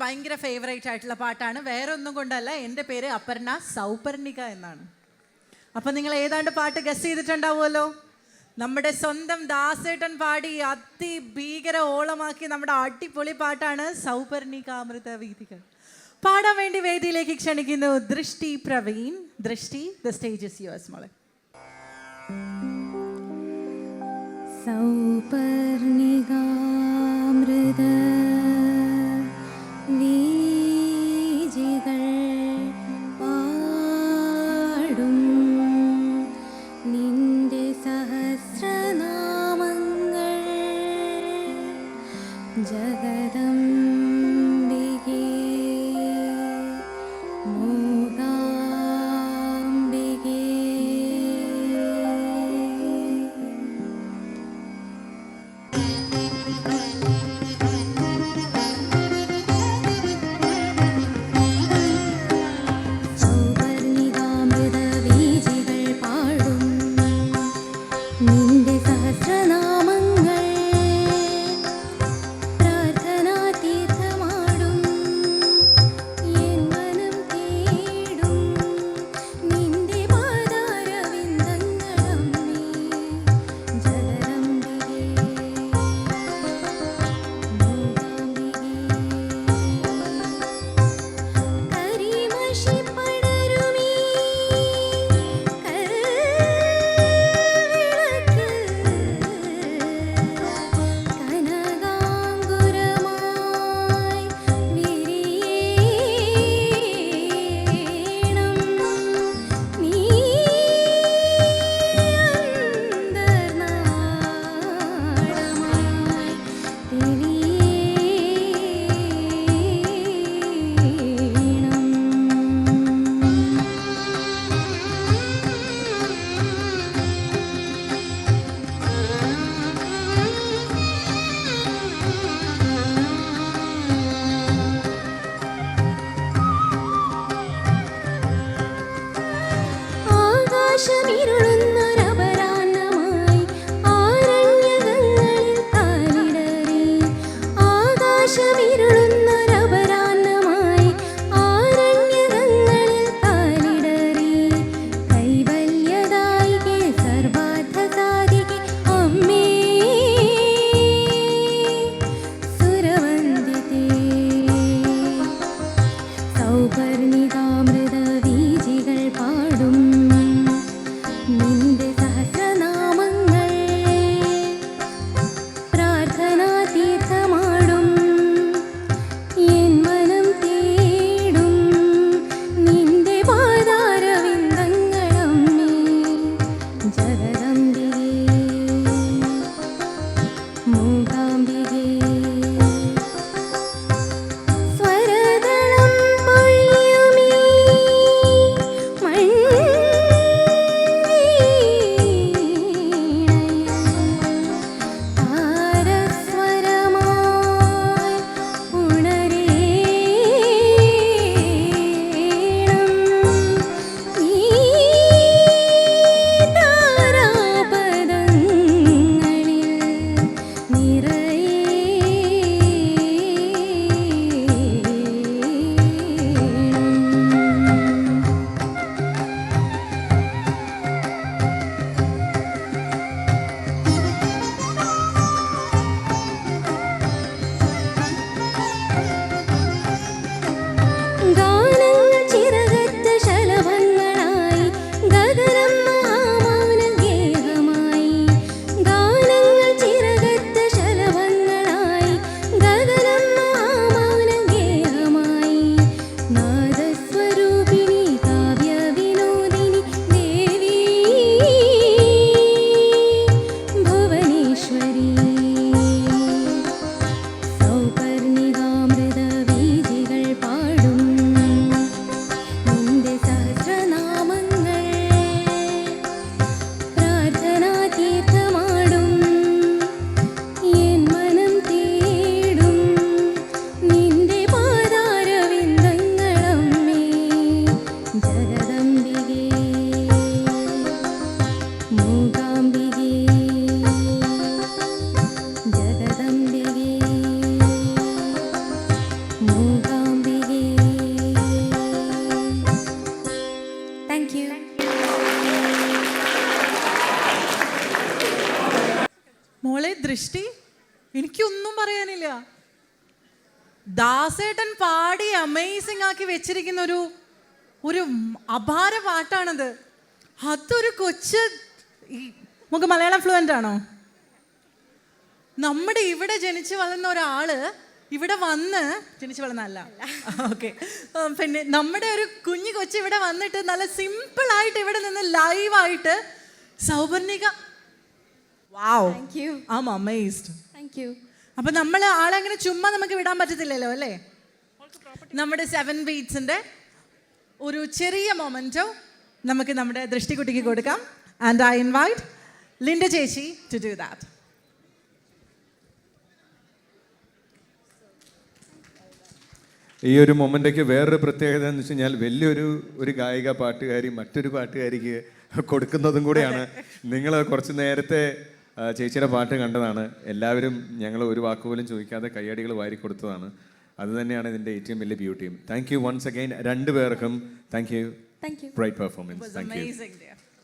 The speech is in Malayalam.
ഭയങ്കര ഫേവറേറ്റ് ആയിട്ടുള്ള പാട്ടാണ്. വേറെ ഒന്നും കൊണ്ടല്ല, എൻ്റെ പേര് അപർണ സൗപർണിക എന്നാണ്. അപ്പം നിങ്ങൾ ഏതാണ്ട് പാട്ട് ഗസ് ചെയ്തിട്ടുണ്ടാവുമല്ലോ. നമ്മുടെ സ്വന്തം ദാസേട്ടൻ പാടി അതിഭീകര ഓളമാക്കി നമ്മുടെ അടിപൊളി പാട്ടാണ് സൗപർണിക അമൃത വീഥികൾ. പാടാൻ വേണ്ടി വേദിയിലേക്ക് ക്ഷണിക്കുന്നു ദൃഷ്ടി പ്രവീൺ. ദൃഷ്ടി, ദ സ്റ്റേജ് ഇസ് യുവേഴ്സ് മോളെ. സൗപർണികാമൃത വീജികൾ പാടും നിന്റെ സഹസ്രനാമങ്ങൾ ജഗദംബികേ മൂകാംബികേ. ദൃഷ്ടി, എനിക്കൊന്നും പറയാനില്ല. ദാസേട്ടൻ പാടി അമേസിംഗ് ആക്കി വെച്ചിരിക്കുന്ന ഒരു അപാര പാട്ടാണത്. അതൊരു കൊച്ച്, നമുക്ക് മലയാളം ഫ്ലുവൻ്റ് ആണോ? നമ്മുടെ ഇവിടെ ജനിച്ചു വളർന്ന ഒരാള് ഇവിടെ വന്ന് ജനിച്ചു വളർന്നല്ല, ഓക്കെ, പിന്നെ നമ്മുടെ ഒരു കുഞ്ഞു കൊച്ചു ഇവിടെ വന്നിട്ട് നല്ല സിമ്പിൾ ആയിട്ട് ഇവിടെ നിന്ന് ലൈവായിട്ട് സൗപർണിക, വാവ്, ഐ ആം അമേസ്ഡ്. അപ്പൊ നമ്മൾ ആളങ്ങനെ ചുമ്മാ നമുക്ക് വിടാൻ പറ്റത്തില്ലല്ലോ അല്ലേ? നമ്മുടെ 7 ബീറ്റ്സിന്റെ ഒരു ചെറിയ മൊമെന്റോ നമുക്ക് നമ്മുടെ ദൃഷ്ടിക്കുട്ടിക്ക് കൊടുക്കാം. ആൻഡ് ഐ ഇൻവൈറ്റ് ലിൻഡ ചേച്ചി ടു ഡു ദാറ്റ്. ഈ ഒരു മൊമെൻ്റൊക്കെ വേറൊരു പ്രത്യേകത എന്ന് വെച്ച് കഴിഞ്ഞാൽ വലിയൊരു ഗായിക പാട്ടുകാരി മറ്റൊരു പാട്ടുകാരിക്ക് കൊടുക്കുന്നതും കൂടെയാണ്. നിങ്ങൾ കുറച്ച് നേരത്തെ ചേച്ചിയുടെ പാട്ട് കണ്ടതാണ്. എല്ലാവരും ഞങ്ങൾ ഒരു വാക്കുപോലും ചോദിക്കാതെ കയ്യടികൾ വാരി കൊടുത്തതാണ്. അത് തന്നെയാണ് ഇതിൻ്റെ ഏറ്റവും വലിയ ബ്യൂട്ടിയും. താങ്ക് യു വൺസ് അഗൈൻ രണ്ടുപേർക്കും. Thank you. Bright performance. Thank you.